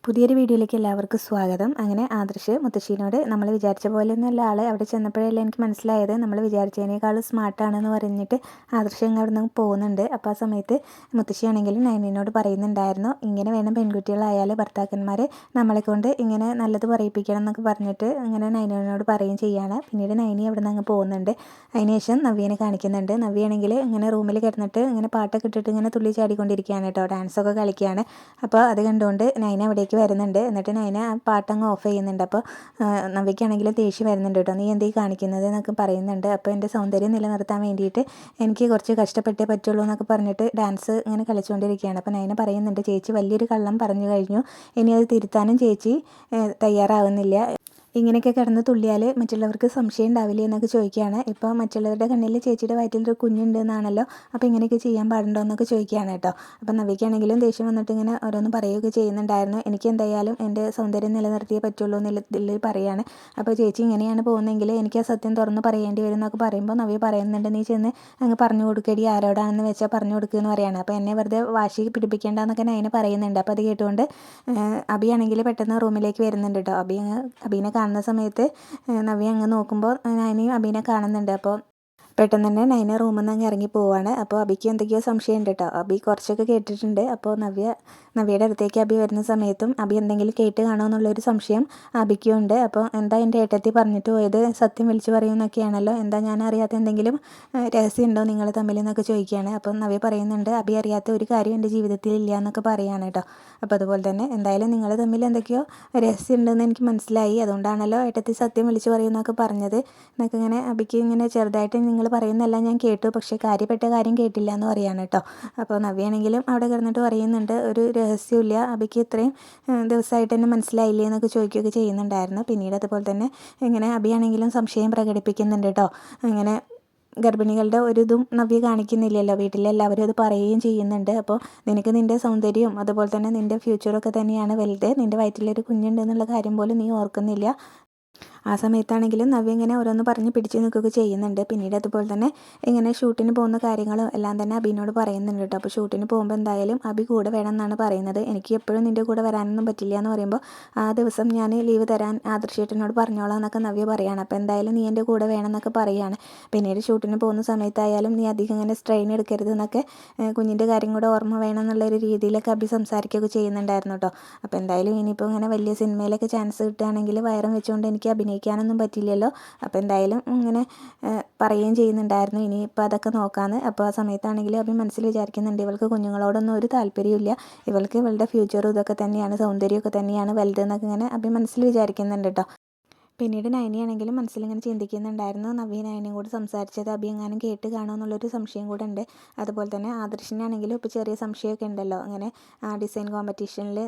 പുതിയൊരു വീഡിയോയിലേക്ക് എല്ലാവർക്കും സ്വാഗതം. അങ്ങനെ ആദർശ് മുത്തശ്ശീനോട് നമ്മൾ വിചാരിച്ച പോലെയൊന്നുമല്ല ആൾ അവിടെ ചെന്നപ്പോഴല്ലേ എനിക്ക് മനസ്സിലായത് നമ്മൾ വിചാരിച്ചതിനേക്കാളും സ്മാർട്ടാണെന്ന് പറഞ്ഞിട്ട് ആദർശ് അങ്ങ് അവിടെ നിന്ന് പോകുന്നുണ്ട്. അപ്പോൾ ആ സമയത്ത് മുത്തശ്ശിയാണെങ്കിലും നയനിനോട് പറയുന്നുണ്ടായിരുന്നു, ഇങ്ങനെ വേണം പെൺകുട്ടികളായാൽ ഭർത്താക്കന്മാർ നമ്മളെ കൊണ്ട് ഇങ്ങനെ നല്ലത് പറയിപ്പിക്കണം എന്നൊക്കെ പറഞ്ഞിട്ട് അങ്ങനെ നയനിനോട് പറയുകയും ചെയ്യുകയാണ്. പിന്നീട് നയനി അവിടെ നിന്ന് അങ്ങ് പോകുന്നുണ്ട്. അതിനുശേഷം നവ്യനെ കാണിക്കുന്നുണ്ട്. നവ്യയാണെങ്കിൽ ഇങ്ങനെ റൂമിൽ കിടന്നിട്ട് ഇങ്ങനെ പാട്ടൊക്കെ ഇട്ടിട്ട് ഇങ്ങനെ തുള്ളി ചാടിക്കൊണ്ടിരിക്കുകയാണ് കേട്ടോ, ഡാൻസൊക്കെ കളിക്കുകയാണ്. അപ്പോൾ അത് കണ്ടുകൊണ്ട് നയന അവിടേക്ക് വരുന്നുണ്ട്. എന്നിട്ട് നയന ആ പാട്ടങ്ങ് ഓഫ് ചെയ്യുന്നുണ്ട്. അപ്പോൾ നവ്യയ്ക്കാണെങ്കിലും ദേഷ്യം വരുന്നുണ്ട് കേട്ടോ, നീ എന്തീ കാണിക്കുന്നത് എന്നൊക്കെ പറയുന്നുണ്ട്. അപ്പോൾ എൻ്റെ സൗന്ദര്യം നിലനിർത്താൻ വേണ്ടിയിട്ട് എനിക്ക് കുറച്ച് കഷ്ടപ്പെട്ടേ പറ്റുള്ളൂ എന്നൊക്കെ പറഞ്ഞിട്ട് ഡാൻസ് ഇങ്ങനെ കളിച്ചുകൊണ്ടിരിക്കുകയാണ്. അപ്പോൾ നയന പറയുന്നുണ്ട്, ചേച്ചി വലിയൊരു കള്ളം പറഞ്ഞു കഴിഞ്ഞു, ഇനി അത് തിരുത്താനും ചേച്ചി തയ്യാറാവുന്നില്ല. ഇങ്ങനെയൊക്കെ കിടന്ന് തുള്ളിയാൽ മറ്റുള്ളവർക്ക് സംശയം ഉണ്ടാവില്ലേ എന്നൊക്കെ ചോദിക്കുകയാണ്. ഇപ്പോൾ മറ്റുള്ളവരുടെ കണ്ണിൽ ചേച്ചിയുടെ വയറ്റിലൊരു കുഞ്ഞുണ്ട് എന്നാണല്ലോ, അപ്പോൾ ഇങ്ങനെയൊക്കെ ചെയ്യാൻ പാടുണ്ടോ എന്നൊക്കെ ചോദിക്കുകയാണ് കേട്ടോ. അപ്പോൾ നവ്യയ്ക്കാണെങ്കിലും ദേഷ്യം വന്നിട്ട് ഇങ്ങനെ ഓരോന്ന് പറയുകയൊക്കെ ചെയ്യുന്നുണ്ടായിരുന്നു. എനിക്ക് എന്തായാലും എൻ്റെ സൗന്ദര്യം നിലനിർത്തിയേ പറ്റുള്ളൂ എന്നുള്ളതിൽ പറയുകയാണ്. അപ്പോൾ ചേച്ചി ഇങ്ങനെയാണ് പോകുന്നതെങ്കിൽ എനിക്ക് ആ സത്യം തുറന്ന് പറയേണ്ടി വരും എന്നൊക്കെ പറയുമ്പോൾ നവ്യ പറയുന്നുണ്ട്, നീ ചെന്ന് അങ്ങ് പറഞ്ഞു കൊടുക്കടി, ആരോടാണെന്ന് വെച്ചാൽ പറഞ്ഞു കൊടുക്കുകയെന്ന് പറയുകയാണ്. അപ്പോൾ എന്നെ വെറുതെ വാശി പിടിപ്പിക്കേണ്ടെന്നൊക്കെ നയന പറയുന്നുണ്ട്. അപ്പോൾ അത് കേട്ടുകൊണ്ട് അബിയാണെങ്കിൽ പെട്ടെന്ന് റൂമിലേക്ക് വരുന്നുണ്ട് കേട്ടോ. അബീനെ കാണുന്ന സമയത്ത് നവ്യ അങ്ങ് നോക്കുമ്പോൾ നയനയും അബീനെ കാണുന്നുണ്ട്. അപ്പോൾ പെട്ടെന്ന് തന്നെ നയന റൂമിൽ നിന്ന് അങ്ങ് ഇറങ്ങി പോവാണ്. അപ്പോൾ അബിക്ക് എന്തൊക്കെയോ സംശയമുണ്ട് കേട്ടോ. അബി കുറച്ചൊക്കെ കേട്ടിട്ടുണ്ട്. അപ്പോൾ നവ്യയുടെ അടുത്തേക്ക് അബി വരുന്ന സമയത്തും അബി എന്തെങ്കിലും കേട്ട് കാണുമോ എന്നുള്ളൊരു സംശയം അബിക്കും ഉണ്ട്. അപ്പോൾ എന്താ എൻ്റെ ഏട്ടത്തി പറഞ്ഞിട്ട് പോയത്, സത്യം വിളിച്ചു പറയുമെന്നൊക്കെയാണല്ലോ, എന്താ ഞാൻ അറിയാത്ത എന്തെങ്കിലും രഹസ്യം ഉണ്ടോ നിങ്ങൾ തമ്മിൽ എന്നൊക്കെ ചോദിക്കുകയാണ്. അപ്പോൾ നവ്യ പറയുന്നുണ്ട്, അബി അറിയാത്ത ഒരു കാര്യം എൻ്റെ ജീവിതത്തിൽ ഇല്ല എന്നൊക്കെ പറയുകയാണ് കേട്ടോ. അപ്പോൾ അതുപോലെ തന്നെ എന്തായാലും നിങ്ങൾ തമ്മിൽ എന്തൊക്കെയോ രഹസ്യം ഉണ്ടെന്ന് എനിക്ക് മനസ്സിലായി, അതുകൊണ്ടാണല്ലോ ഏട്ടത്തി സത്യം വിളിച്ചു പറയുമെന്നൊക്കെ പറഞ്ഞത് എന്നൊക്കെ ഇങ്ങനെ അബിക്ക് ഇങ്ങനെ ചെറുതായിട്ട് നിങ്ങൾ പറയുന്നതെല്ലാം ഞാൻ കേട്ടു, പക്ഷേ കാര്യപ്പെട്ട കാര്യം കേട്ടില്ല എന്ന് പറയാണ് കേട്ടോ. അപ്പോൾ നവ്യാണെങ്കിലും അവിടെ കിടന്നിട്ട് പറയുന്നുണ്ട്, ഒരു രഹസ്യമില്ല, അബിക്ക് ഇത്രയും ദിവസമായിട്ട് തന്നെ മനസ്സിലായില്ലേ എന്നൊക്കെ ചോദിക്കുകയൊക്കെ ചെയ്യുന്നുണ്ടായിരുന്നു. പിന്നീട് അതുപോലെ തന്നെ ഇങ്ങനെ അബിയാണെങ്കിലും സംശയം പ്രകടിപ്പിക്കുന്നുണ്ട് കേട്ടോ. ഇങ്ങനെ ഗർഭിണികളുടെ ഒരു ഇതും നവ്യ കാണിക്കുന്നില്ലല്ലോ, വീട്ടിലെല്ലാവരും അത് പറയുകയും ചെയ്യുന്നുണ്ട്. അപ്പോൾ നിനക്ക് നിൻ്റെ സൗന്ദര്യവും അതുപോലെ തന്നെ നിൻ്റെ ഫ്യൂച്ചറൊക്കെ തന്നെയാണ് വലുത്, നിൻ്റെ വയറ്റിലൊരു കുഞ്ഞുണ്ട് എന്നുള്ള കാര്യം പോലും നീ ഓർക്കുന്നില്ല. ആ സമയത്താണെങ്കിലും നവ്യ ഇങ്ങനെ ഓരോന്ന് പറഞ്ഞ് പിടിച്ച് നിൽക്കുകയൊക്കെ ചെയ്യുന്നുണ്ട്. പിന്നീട് അതുപോലെ തന്നെ ഇങ്ങനെ ഷൂട്ടിന് പോകുന്ന കാര്യങ്ങളും എല്ലാം തന്നെ അബിനോട് പറയുന്നുണ്ട് കേട്ടോ. അപ്പോൾ ഷൂട്ടിന് പോകുമ്പോൾ എന്തായാലും അബി കൂടെ വേണം എന്നാണ് പറയുന്നത്. എനിക്ക് എപ്പോഴും നിൻ്റെ കൂടെ വരാനൊന്നും പറ്റില്ല എന്ന് പറയുമ്പോൾ ആ ദിവസം ഞാൻ ലീവ് തരാൻ ആദർശേട്ടനോട് പറഞ്ഞോളാം എന്നൊക്കെ നവ്യ പറയുകയാണ്. അപ്പോൾ എന്തായാലും നീ എൻ്റെ കൂടെ വേണം എന്നൊക്കെ പറയുകയാണ്. പിന്നീട് ഷൂട്ടിന് പോകുന്ന സമയത്തായാലും നീ അധികം ഇങ്ങനെ സ്ട്രെയിൻ എടുക്കരുത് എന്നൊക്കെ, കുഞ്ഞിൻ്റെ കാര്യം കൂടെ ഓർമ്മ വേണം എന്നുള്ളൊരു രീതിയിലൊക്കെ അബി സംസാരിക്കുകയൊക്കെ ചെയ്യുന്നുണ്ടായിരുന്നു കേട്ടോ. അപ്പോൾ എന്തായാലും ഇനിയിപ്പോൾ ഇങ്ങനെ വലിയ സിനിമയിലൊക്കെ ചാൻസ് കിട്ടുകയാണെങ്കിൽ വയറും വെച്ചുകൊണ്ട് എനിക്ക് അഭിനയിക്കാനൊന്നും പറ്റില്ലല്ലോ. അപ്പോൾ എന്തായാലും ഇങ്ങനെ പറയുകയും ചെയ്യുന്നുണ്ടായിരുന്നു, ഇനിയിപ്പോൾ അതൊക്കെ നോക്കാമെന്ന്. അപ്പോൾ ആ സമയത്താണെങ്കിൽ അഭി മനസ്സിൽ വിചാരിക്കുന്നുണ്ട്, ഇവൾക്ക് കുഞ്ഞുങ്ങളോടൊന്നും ഒരു താല്പര്യമില്ല, ഇവൾക്ക് ഇവളുടെ ഫ്യൂച്ചറും ഇതൊക്കെ തന്നെയാണ്, സൗന്ദര്യമൊക്കെ തന്നെയാണ് വലുതെന്നൊക്കെ ഇങ്ങനെ അഭി മനസ്സിൽ വിചാരിക്കുന്നുണ്ട് കേട്ടോ. പിന്നീട് നയനിയാണെങ്കിലും മനസ്സിലിങ്ങനെ ചിന്തിക്കുന്നുണ്ടായിരുന്നു, നവ്യ നയനയും കൂടി സംസാരിച്ചത് അബി എങ്ങാനും കേട്ട് കാണുമോ എന്നുള്ളൊരു സംശയം കൂടെ ഉണ്ട്. അതുപോലെ തന്നെ ആദർശിനാണെങ്കിലും ഇപ്പോൾ ചെറിയ സംശയമൊക്കെ ഉണ്ടല്ലോ, അങ്ങനെ ഡിസൈൻ കോമ്പറ്റീഷനിൽ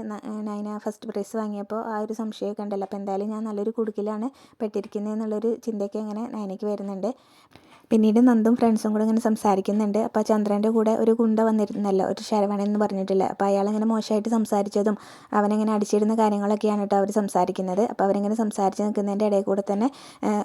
നയന ഫസ്റ്റ് പ്രൈസ് വാങ്ങിയപ്പോൾ ആ ഒരു സംശയമൊക്കെ ഉണ്ടല്ലോ. അപ്പോൾ എന്തായാലും ഞാൻ നല്ലൊരു കുടുക്കിലാണ് പെട്ടിരിക്കുന്നത് എന്നുള്ളൊരു ചിന്തയൊക്കെ ഇങ്ങനെ നയനയ്ക്ക് വരുന്നുണ്ട്. പിന്നീട് നന്ദും ഫ്രണ്ട്സും കൂടെ ഇങ്ങനെ സംസാരിക്കുന്നുണ്ട്. അപ്പോൾ ചന്ദ്രൻ്റെ കൂടെ ഒരു ഗുണ്ട വന്നിരുന്നല്ലോ, ഒരു ശരവണൻ എന്ന് പറഞ്ഞിട്ടില്ല. അപ്പോൾ അയാളിങ്ങനെ മോശമായിട്ട് സംസാരിച്ചതും അവനിങ്ങനെ അടിച്ചിടുന്ന കാര്യങ്ങളൊക്കെയാണ് കേട്ടോ അവർ സംസാരിക്കുന്നത്. അപ്പോൾ അവരിങ്ങനെ സംസാരിച്ച് നിൽക്കുന്നതിൻ്റെ ഇടയിൽ കൂടെ തന്നെ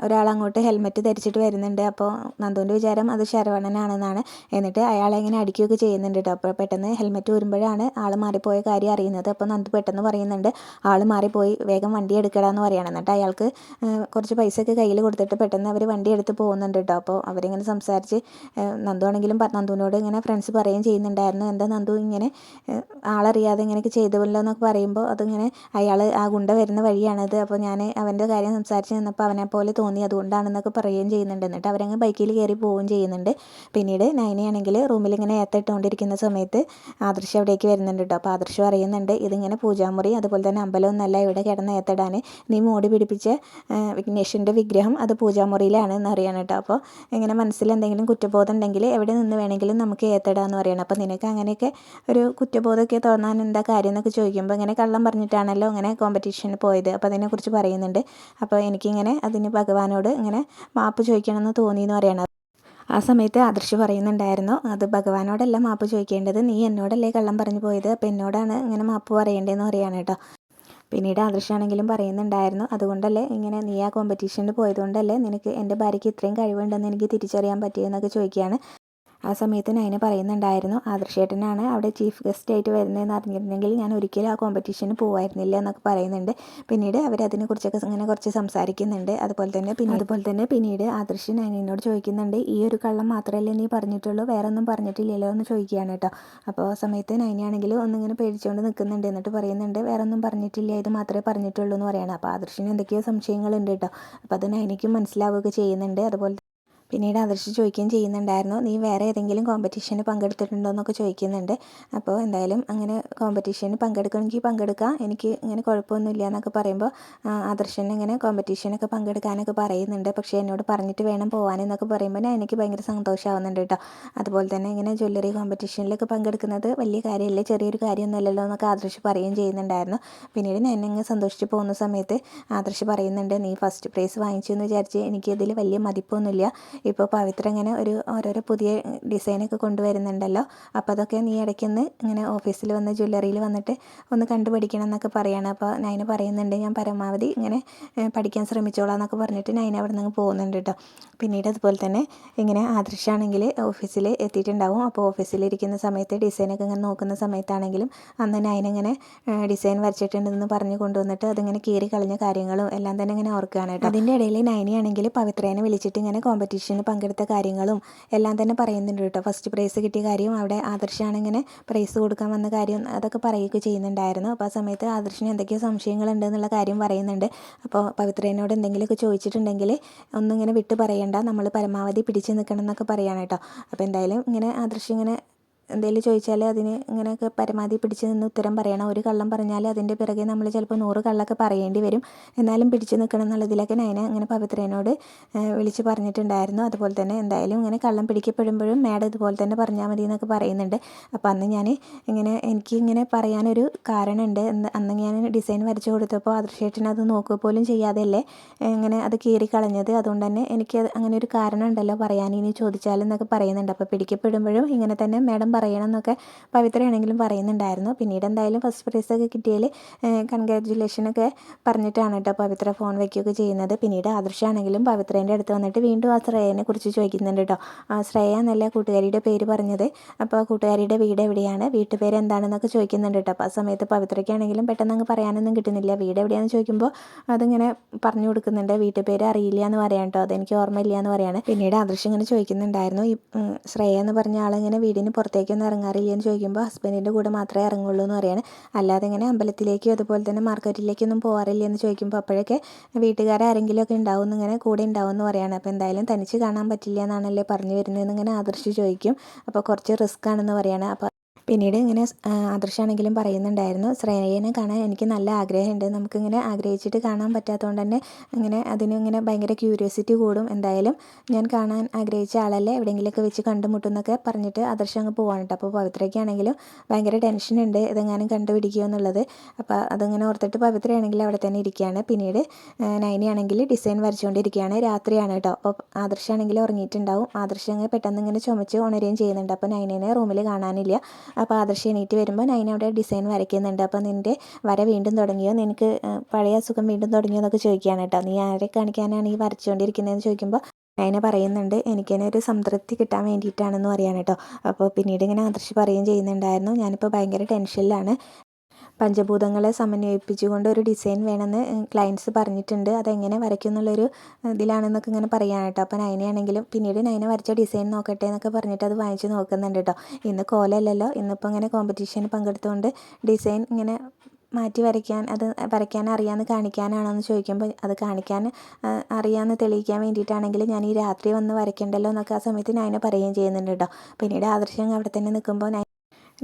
ഒരാൾ അങ്ങോട്ട് ഹെൽമെറ്റ് ധരിച്ചിട്ട് വരുന്നുണ്ട്. അപ്പോൾ നന്ദുവിൻ്റെ വിചാരം അത് ശരവണനാണെന്നാണ്. എന്നിട്ട് അയാളെ ഇങ്ങനെ അടിക്കുകയൊക്കെ ചെയ്യുന്നുണ്ട് കേട്ടോ. അപ്പോൾ പെട്ടെന്ന് ഹെൽമെറ്റ് ഊരുമ്പോഴാണ് ആൾ മാറിപ്പോയ കാര്യം അറിയുന്നത്. അപ്പോൾ നന്ദു പെട്ടെന്ന് പറയുന്നുണ്ട്, ആൾ മാറിപ്പോയി, വേഗം വണ്ടി എടുക്കടാന്ന് പറയുകയാണ്. എന്നിട്ട് അയാൾക്ക് കുറച്ച് പൈസയൊക്കെ കയ്യിൽ കൊടുത്തിട്ട് പെട്ടെന്ന് അവർ വണ്ടി എടുത്ത് പോകുന്നുണ്ട് കേട്ടോ. അപ്പോൾ അവരിങ്ങനെ സംസാരിച്ച് നന്ദു ആണെങ്കിലും നന്ദുവിനോട് ഇങ്ങനെ ഫ്രണ്ട്സ് പറയുകയും ചെയ്യുന്നുണ്ടായിരുന്നു, എന്താ നന്ദു ഇങ്ങനെ ആളറിയാതെ ഇങ്ങനെയൊക്കെ ചെയ്തുവല്ലോ എന്നൊക്കെ പറയുമ്പോൾ അതിങ്ങനെ അയാൾ ആ ഗുണ്ട വരുന്ന വഴിയാണത്, അപ്പോൾ ഞാൻ അവൻ്റെ കാര്യം സംസാരിച്ച് നിന്നപ്പോൾ അവനെ പോലെ തോന്നി, അതുകൊണ്ടാണെന്നൊക്കെ പറയുകയും ചെയ്യുന്നുണ്ട്. എന്നിട്ട് അവരങ്ങ് ബൈക്കിൽ കയറി പോവുകയും ചെയ്യുന്നുണ്ട്. പിന്നീട് നയനയാണെങ്കിൽ റൂമിൽ ഇങ്ങനെ ഏത്തിട്ടുകൊണ്ടിരിക്കുന്ന സമയത്ത് ആദർശ് അവിടേക്ക് വരുന്നുണ്ട് കേട്ടോ. അപ്പോൾ ആദർശ് പറയുന്നുണ്ട്, ഇതിങ്ങനെ പൂജാമുറി അതുപോലെ തന്നെ അമ്പലമൊന്നല്ല ഇവിടെ കിടന്ന് ഏത്തിടാൻ, നീ മോടി പിടിപ്പിച്ച വിഘ്നേശ്വരൻ്റെ വിഗ്രഹം അത് പൂജാമുറിയിലാണ് എന്ന് അറിയാൻ കേട്ടോ. അപ്പോൾ ഇങ്ങനെ മനസ്സിൽ എന്തെങ്കിലും കുറ്റബോധം ഉണ്ടെങ്കിൽ എവിടെ നിന്ന് വേണമെങ്കിലും നമുക്ക് ഏത്തിടാമെന്ന് പറയണം. അപ്പോൾ നിനക്ക് അങ്ങനെയൊക്കെ ഒരു കുറ്റബോധമൊക്കെ തോന്നാൻ എന്താ കാര്യം എന്നൊക്കെ ചോദിക്കുമ്പോൾ ഇങ്ങനെ കള്ളം പറഞ്ഞിട്ടാണല്ലോ ഇങ്ങനെ കോമ്പറ്റീഷന് പോയത്, അപ്പോൾ അതിനെക്കുറിച്ച് പറയുന്നുണ്ട്. അപ്പോൾ എനിക്കിങ്ങനെ അതിന് ഭഗവാനോട് ഇങ്ങനെ മാപ്പ് ചോദിക്കണമെന്ന് തോന്നിയെന്ന് പറയണം. ആ സമയത്ത് ആദർശ് പറയുന്നുണ്ടായിരുന്നു, അത് ഭഗവാനോടല്ല മാപ്പ് ചോദിക്കേണ്ടത്, നീ എന്നോടല്ലേ കള്ളം പറഞ്ഞു പോയത്, അപ്പോൾ എന്നോടാണ് ഇങ്ങനെ മാപ്പ് പറയേണ്ടതെന്ന് പറയാണ് കേട്ടോ. പിന്നീട് ആദർശാണെങ്കിലും പറയുന്നുണ്ടായിരുന്നു, അതുകൊണ്ടല്ലേ ഇങ്ങനെ നീ ആ കോമ്പറ്റീഷന് പോയതുകൊണ്ടല്ലേ നിനക്ക് എൻ്റെ ഭാര്യയ്ക്ക് ഇത്രയും കഴിവുണ്ടെന്ന് എനിക്ക് തിരിച്ചറിയാൻ പറ്റിയെന്നൊക്കെ ചോദിക്കുകയാണ്. ആ സമയത്ത് നൈന പറയുന്നുണ്ടായിരുന്നു, ആദർശേട്ടനാണ് അവിടെ ചീഫ് ഗസ്റ്റ് ആയിട്ട് വരുന്നതെന്ന് അറിഞ്ഞിരുന്നെങ്കിൽ ഞാൻ ഒരിക്കലും ആ കോമ്പറ്റീഷന് പോകായിരുന്നില്ല എന്നൊക്കെ പറയുന്നുണ്ട്. പിന്നീട് അവരതിനെക്കുറിച്ചൊക്കെ ഇങ്ങനെ കുറച്ച് സംസാരിക്കുന്നുണ്ട്. അതുപോലെ തന്നെ പിന്നീട് ആദർശ് നൈനയോട് ചോദിക്കുന്നുണ്ട്, ഈ ഒരു കള്ളം മാത്രമല്ലേ നീ പറഞ്ഞിട്ടുള്ളൂ, വേറെ ഒന്നും പറഞ്ഞിട്ടില്ലല്ലോ എന്ന് ചോദിക്കുകയാണ് കേട്ടോ. അപ്പോൾ ആ സമയത്ത് നൈനയാണെങ്കിൽ ഒന്നിങ്ങനെ പേടിച്ചുകൊണ്ട് നിൽക്കുന്നുണ്ട്. എന്നിട്ട് പറയുന്നുണ്ട്, വേറെ ഒന്നും പറഞ്ഞിട്ടില്ല, ഇത് മാത്രമേ പറഞ്ഞിട്ടുള്ളൂ എന്ന് പറയണം. അപ്പോൾ ആദർശിന് എന്തൊക്കെയോ സംശയങ്ങളുണ്ട് കേട്ടോ. അപ്പോൾ അത് നൈനയ്ക്കും മനസ്സിലാവുകയൊക്കെ ചെയ്യുന്നുണ്ട്. അതുപോലെ പിന്നീട് ആദർശ് ചോദിക്കുകയും ചെയ്യുന്നുണ്ടായിരുന്നു, നീ വേറെ ഏതെങ്കിലും കോമ്പറ്റീഷന് പങ്കെടുത്തിട്ടുണ്ടോ എന്നൊക്കെ ചോദിക്കുന്നുണ്ട്. അപ്പോൾ എന്തായാലും അങ്ങനെ കോമ്പറ്റീഷന് പങ്കെടുക്കണമെങ്കിൽ പങ്കെടുക്കാം, എനിക്ക് ഇങ്ങനെ കുഴപ്പമൊന്നുമില്ല എന്നൊക്കെ പറയുമ്പോൾ ആദർശന് ഇങ്ങനെ കോമ്പറ്റീഷനൊക്കെ പങ്കെടുക്കാനൊക്കെ പറയുന്നുണ്ട്. പക്ഷേ എന്നോട് പറഞ്ഞിട്ട് വേണം പോകാനെന്നൊക്കെ പറയുമ്പോൾ എനിക്ക് ഭയങ്കര സന്തോഷമാവുന്നുണ്ട് കേട്ടോ. അതുപോലെ തന്നെ ഇങ്ങനെ ജ്വല്ലറി കോമ്പറ്റീഷനിലൊക്കെ പങ്കെടുക്കുന്നത് വലിയ കാര്യമല്ലേ, ചെറിയൊരു കാര്യമൊന്നുമല്ലല്ലോ എന്നൊക്കെ ആദർശ് പറയുകയും ചെയ്യുന്നുണ്ടായിരുന്നു. പിന്നീട് ഞാൻ ഇങ്ങനെ സന്തോഷിച്ച് പോകുന്ന സമയത്ത് ആദർശ് പറയുന്നുണ്ട്, നീ ഫസ്റ്റ് പ്രൈസ് വാങ്ങിച്ചു എന്ന് വിചാരിച്ച് എനിക്കിതിൽ വലിയ മതിപ്പൊന്നുമില്ല. ഇപ്പോൾ പവിത്ര ഇങ്ങനെ ഓരോരോ പുതിയ ഡിസൈനൊക്കെ കൊണ്ടുവരുന്നുണ്ടല്ലോ, അപ്പോൾ അതൊക്കെ നീ ഇടയ്ക്കൊന്ന് ഇങ്ങനെ ഓഫീസിൽ വന്ന് ജ്വല്ലറിയിൽ വന്നിട്ട് ഒന്ന് കണ്ടുപഠിക്കണം എന്നൊക്കെ പറയുകയാണ്. അപ്പോൾ നൈന പറയുന്നുണ്ട്, ഞാൻ പരമാവധി ഇങ്ങനെ പഠിക്കാൻ ശ്രമിച്ചോളാം എന്നൊക്കെ പറഞ്ഞിട്ട് നൈന അവിടെ നിന്ന് പോകുന്നുണ്ട് കേട്ടോ. പിന്നീട് അതുപോലെ തന്നെ ഇങ്ങനെ ആദർശാണെങ്കിൽ ഓഫീസിൽ എത്തിയിട്ടുണ്ടാവും. അപ്പോൾ ഓഫീസിലിരിക്കുന്ന സമയത്ത് ഡിസൈനൊക്കെ ഇങ്ങനെ നോക്കുന്ന സമയത്താണെങ്കിലും അന്ന് നൈന ഇങ്ങനെ ഡിസൈൻ വരച്ചിട്ടുണ്ടെന്ന് പറഞ്ഞ് കൊണ്ടുവന്നിട്ട് അതിങ്ങനെ കീറി കളഞ്ഞ കാര്യങ്ങളും എല്ലാം തന്നെ ഇങ്ങനെ ഓർക്കുകയാണ് കേട്ടോ. അതിൻ്റെ ഇടയിൽ നൈനയാണെങ്കിൽ പവിത്രേനെ വിളിച്ചിട്ട് ഇങ്ങനെ കോമ്പറ്റീഷന് പങ്കെടുത്ത കാര്യങ്ങളും എല്ലാം തന്നെ പറയുന്നുണ്ട് കേട്ടോ. ഫസ്റ്റ് പ്രൈസ് കിട്ടിയ കാര്യവും അവിടെ ആദർശാണ് ഇങ്ങനെ പ്രൈസ് കൊടുക്കാൻ വന്ന കാര്യം അതൊക്കെ പറയുകയൊക്കെ ചെയ്യുന്നുണ്ടായിരുന്നു. അപ്പോൾ ആ സമയത്ത് ആദർശിന് എന്തൊക്കെയോ സംശയങ്ങളുണ്ട് എന്നുള്ള കാര്യം പറയുന്നുണ്ട്. അപ്പോൾ പവിത്രേനോട് എന്തെങ്കിലുമൊക്കെ ചോദിച്ചിട്ടുണ്ടെങ്കിൽ ഒന്നും ഇങ്ങനെ വിട്ട് പറയണ്ട, നമ്മൾ പരമാവധി പിടിച്ച് നിൽക്കണം എന്നൊക്കെ പറയാണ് കേട്ടോ. അപ്പോൾ എന്തായാലും ഇങ്ങനെ ആദർശ് ഇങ്ങനെ എന്തെങ്കിലും ചോദിച്ചാൽ അതിന് ഇങ്ങനെയൊക്കെ പരമാവധി പിടിച്ച് നിന്ന് ഉത്തരം പറയണം. ഒരു കള്ളം പറഞ്ഞാൽ അതിൻ്റെ പിറകെ നമ്മൾ ചിലപ്പോൾ 100 കള്ളൊക്കെ പറയേണ്ടി വരും, എന്നാലും പിടിച്ച് നിൽക്കണം എന്നുള്ളതിലൊക്കെ നൈന ഇങ്ങനെ പവിത്രേനോട് വിളിച്ച് പറഞ്ഞിട്ടുണ്ടായിരുന്നു. അതുപോലെ തന്നെ എന്തായാലും ഇങ്ങനെ കള്ളം പിടിക്കപ്പെടുമ്പോഴും മാഡം ഇതുപോലെ തന്നെ പറഞ്ഞാൽ മതി എന്നൊക്കെ പറയുന്നുണ്ട്. അപ്പോൾ അന്ന് ഞാൻ എനിക്ക് ഇങ്ങനെ പറയാനൊരു കാരണമുണ്ട്. അന്ന് ഞാൻ ഡിസൈൻ വരച്ച് കൊടുത്തപ്പോൾ ആദർശേട്ടൻ അത് നോക്കുക പോലും ചെയ്യാതെയല്ലേ ഇങ്ങനെ അത് കീറി കളഞ്ഞത്, അതുകൊണ്ട് തന്നെ എനിക്ക് അങ്ങനെ ഒരു കാരണം ഉണ്ടല്ലോ പറയാൻ, ഇനി ചോദിച്ചാലെന്നൊക്കെ പറയുന്നുണ്ട്. അപ്പോൾ പിടിക്കപ്പെടുമ്പോഴും ഇങ്ങനെ തന്നെ മാഡം പറയണം എന്നൊക്കെ പവിത്രയാണെങ്കിലും പറയുന്നുണ്ടായിരുന്നു. പിന്നീട് എന്തായാലും ഫസ്റ്റ് പ്രൈസൊക്കെ കിട്ടിയതിൽ കൺഗ്രാജുലേഷനൊക്കെ പറഞ്ഞിട്ടാണ് കേട്ടോ പവിത്ര ഫോൺ വയ്ക്കുകയൊക്കെ ചെയ്യുന്നത്. പിന്നീട് ആദർശാണെങ്കിലും പവിത്രേൻ്റെ അടുത്ത് വന്നിട്ട് വീണ്ടും ആ ശ്രേയനെ കുറിച്ച് ചോദിക്കുന്നുണ്ട് കേട്ടോ. ശ്രേയ എന്നല്ല കൂട്ടുകാരിയുടെ പേര് പറഞ്ഞത്, അപ്പോൾ കൂട്ടുകാരിയുടെ വീട് എവിടെയാണ്, വീട്ടുപേര് എന്താണെന്നൊക്കെ ചോദിക്കുന്നുണ്ട് കേട്ടോ. അപ്പോൾ ആ സമയത്ത് പവിത്രയ്ക്കാണെങ്കിലും പെട്ടെന്ന് അങ്ങ് പറയാനൊന്നും കിട്ടുന്നില്ല. വീട് എവിടെയാണെന്ന് ചോദിക്കുമ്പോൾ അതിങ്ങനെ പറഞ്ഞു കൊടുക്കുന്നുണ്ട്, വീട്ടുപേര് അറിയില്ല എന്ന് പറയാം കേട്ടോ, അതെനിക്ക് ഓർമ്മയില്ല എന്ന് പറയാണ്. പിന്നീട് ആദർശം ഇങ്ങനെ ചോദിക്കുന്നുണ്ടായിരുന്നു, ഈ ശ്രേയ എന്ന് പറഞ്ഞ ആളിങ്ങനെ വീടിന് പുറത്തേക്കൊന്നും ഇറങ്ങാറില്ല എന്ന് ചോദിക്കുമ്പോൾ ഹസ്ബൻഡിൻ്റെ കൂടെ മാത്രമേ ഇറങ്ങുള്ളൂ എന്ന് പറയാണ്. അല്ലാതെ ഇങ്ങനെ അമ്പലത്തിലേക്കും അതുപോലെ തന്നെ മാർക്കറ്റിലേക്കൊന്നും പോകാറില്ല എന്ന് ചോദിക്കുമ്പോൾ അപ്പോഴൊക്കെ വീട്ടുകാരെങ്കിലും ഒക്കെ ഉണ്ടാവും എന്നിങ്ങനെ കൂടെ ഉണ്ടാവും എന്ന് പറയാണ്. അപ്പോൾ എന്തായാലും തനിച്ച് കാണാൻ പറ്റില്ല എന്നാണല്ലേ പറഞ്ഞു വരുന്നതെന്ന് ഇങ്ങനെ ആദർശ് ചോദിക്കും. അപ്പോൾ കുറച്ച് റിസ്ക് ആണെന്ന് പറയാണ്. അപ്പോൾ പിന്നീട് ഇങ്ങനെ ആദർശാണെങ്കിലും പറയുന്നുണ്ടായിരുന്നു, ശ്രേയനെ കാണാൻ എനിക്ക് നല്ല ആഗ്രഹമുണ്ട്, നമുക്കിങ്ങനെ ആഗ്രഹിച്ചിട്ട് കാണാൻ പറ്റാത്തതുകൊണ്ട് തന്നെ ഇങ്ങനെ അതിനിങ്ങനെ ഭയങ്കര ക്യൂരിയോസിറ്റി കൂടും, എന്തായാലും ഞാൻ കാണാൻ ആഗ്രഹിച്ച ആളല്ലേ, എവിടെയെങ്കിലുമൊക്കെ വെച്ച് കണ്ടുമുട്ടുമെന്നൊക്കെ പറഞ്ഞിട്ട് ആദർശം അങ്ങ് പോവാണ് കേട്ടോ. അപ്പോൾ പവിത്രയ്ക്കാണെങ്കിലും ഭയങ്കര ടെൻഷനുണ്ട് ഇതെങ്ങാനും കണ്ടുപിടിക്കുമോ എന്നുള്ളത്. അപ്പോൾ അതിങ്ങനെ ഓർത്തിട്ട് പവിത്രയാണെങ്കിൽ അവിടെ തന്നെ ഇരിക്കുകയാണ്. പിന്നീട് നൈനയാണെങ്കിൽ ഡിസൈൻ വരച്ചുകൊണ്ടിരിക്കുകയാണ്. രാത്രിയാണ് കേട്ടോ. അപ്പോൾ ആദർശാണെങ്കിൽ ഉറങ്ങിയിട്ടുണ്ടാവും. ആദർശം അങ്ങനെ പെട്ടെന്ന് ഇങ്ങനെ ചുമച്ച് ഉണരുകയും ചെയ്യുന്നുണ്ട്. അപ്പോൾ നൈനേനെ റൂമിൽ കാണാനില്ല. അപ്പോൾ ആദർശ് എണീറ്റ് വരുമ്പോൾ നൈന അവിടെ ഡിസൈൻ വരയ്ക്കുന്നുണ്ട്. അപ്പോൾ നിൻ്റെ വര വീണ്ടും തുടങ്ങിയോ, നിനക്ക് പഴയ അസുഖം വീണ്ടും തുടങ്ങിയോ എന്നൊക്കെ ചോദിക്കുകയാണ് കേട്ടോ. നീ ആരെ കാണിക്കാനാണ് ഈ വരച്ചുകൊണ്ടിരിക്കുന്നതെന്ന് ചോദിക്കുമ്പോൾ നൈന പറയുന്നുണ്ട്, എനിക്കിനെ ഒരു സംതൃപ്തി കിട്ടാൻ വേണ്ടിയിട്ടാണെന്ന് പറയാൻ കേട്ടോ. അപ്പോൾ പിന്നീട് ഇങ്ങനെ ആദർശ് പറയുകയും ചെയ്യുന്നുണ്ടായിരുന്നു, ഞാനിപ്പോൾ ഭയങ്കര ടെൻഷനിലാണ്, പഞ്ചഭൂതങ്ങളെ സമന്വയിപ്പിച്ചുകൊണ്ട് ഒരു ഡിസൈൻ വേണമെന്ന് ക്ലയൻറ്റ്സ് പറഞ്ഞിട്ടുണ്ട്, അതെങ്ങനെ വരയ്ക്കും എന്നുള്ളൊരു ഇതിലാണെന്നൊക്കെ ഇങ്ങനെ പറയാൻ കേട്ടോ. അപ്പോൾ നൈനയാണെങ്കിലും പിന്നീട് നൈന വരച്ച ഡിസൈൻ നോക്കട്ടെ എന്നൊക്കെ പറഞ്ഞിട്ട് അത് വാങ്ങിച്ച് നോക്കുന്നുണ്ട് കേട്ടോ. ഇന്ന് കോലമല്ലല്ലോ, ഇന്നിപ്പോൾ ഇങ്ങനെ കോമ്പറ്റീഷന് പങ്കെടുത്തുകൊണ്ട് ഡിസൈൻ ഇങ്ങനെ മാറ്റി വരയ്ക്കാൻ അറിയാമെന്ന് കാണിക്കാനാണോ എന്ന് ചോദിക്കുമ്പോൾ അത് കാണിക്കാൻ അറിയാമെന്ന് തെളിയിക്കാൻ വേണ്ടിയിട്ടാണെങ്കിൽ ഞാൻ ഈ രാത്രി വന്ന് വരയ്ക്കണ്ടല്ലോ എന്നൊക്കെ ആ സമയത്ത് നൈന പറയുകയും ചെയ്യുന്നുണ്ട് കേട്ടോ. പിന്നീട് ആദർശം അവിടെ തന്നെ നിൽക്കുമ്പോൾ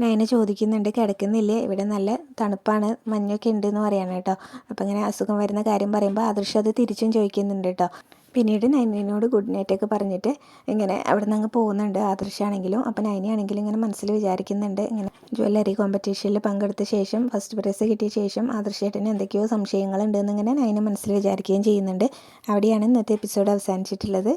നൈന ചോദിക്കുന്നുണ്ട്, കിടക്കുന്നില്ലേ, ഇവിടെ നല്ല തണുപ്പാണ്, മഞ്ഞൊക്കെ ഉണ്ട് എന്ന് പറയാണ് കേട്ടോ. അപ്പോൾ ഇങ്ങനെ അസുഖം വരുന്ന കാര്യം പറയുമ്പോൾ ആദർശം അത് തിരിച്ചും ചോദിക്കുന്നുണ്ട് കേട്ടോ. പിന്നീട് നൈനയോട് ഗുഡ് നൈറ്റൊക്കെ പറഞ്ഞിട്ട് ഇങ്ങനെ അവിടെ നിന്ന് അങ്ങ് പോകുന്നുണ്ട് ആദർശാണെങ്കിലും. അപ്പോൾ നൈനയാണെങ്കിലും ഇങ്ങനെ മനസ്സിൽ വിചാരിക്കുന്നുണ്ട്, ഇങ്ങനെ ജ്വല്ലറി കോമ്പറ്റീഷനിൽ പങ്കെടുത്ത ശേഷം ഫസ്റ്റ് പ്രൈസ് കിട്ടിയ ശേഷം ആദർശേട്ടന് എന്തൊക്കെയോ സംശയങ്ങളുണ്ടെന്ന് ഇങ്ങനെ നൈന മനസ്സിൽ വിചാരിക്കുകയും ചെയ്യുന്നുണ്ട്. അവിടെയാണ് ഇന്നത്തെ എപ്പിസോഡ് അവസാനിച്ചിട്ടുള്ളത്.